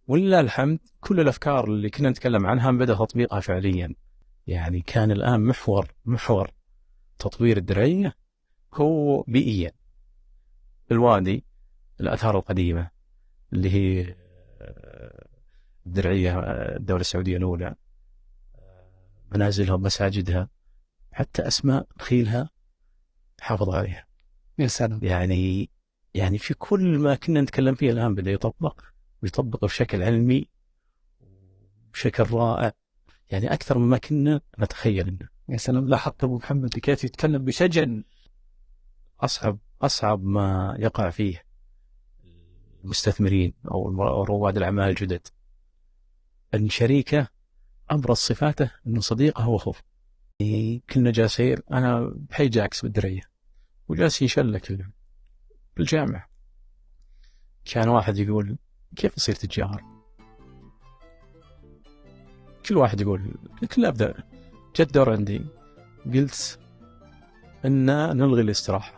ولله الحمد كل الأفكار اللي كنا نتكلم عنها بدأ تطبيقها فعليا. يعني كان الآن محور تطوير الدرعية هو بيئيا الوادي، الآثار القديمة اللي هي الدرعية، الدولة السعودية الأولى، منازلها ومساجدها، حتى أسماء نخيلها حافظ عليها. يا سلام. يعني في كل ما كنا نتكلم فيه الآن بدأ يطبق بشكل علمي بشكل رائع، يعني أكثر مما كنا نتخيل إنه. يا سلام، لاحظت أبو محمد كيف يتكلم بشجن. أصعب ما يقع فيه المستثمرين أو رواد الأعمال الجدد أن شريكه أبرز صفاته أنه صديقه هو أخوه. كنا جالسين أنا بحي جاكس بالدرية وجالسين شلة بالجامعة، كان واحد يقول كيف يصير تجار؟ كل واحد يقول لا أبدأ. جت دور عندي قلت إن نلغي الاستراحة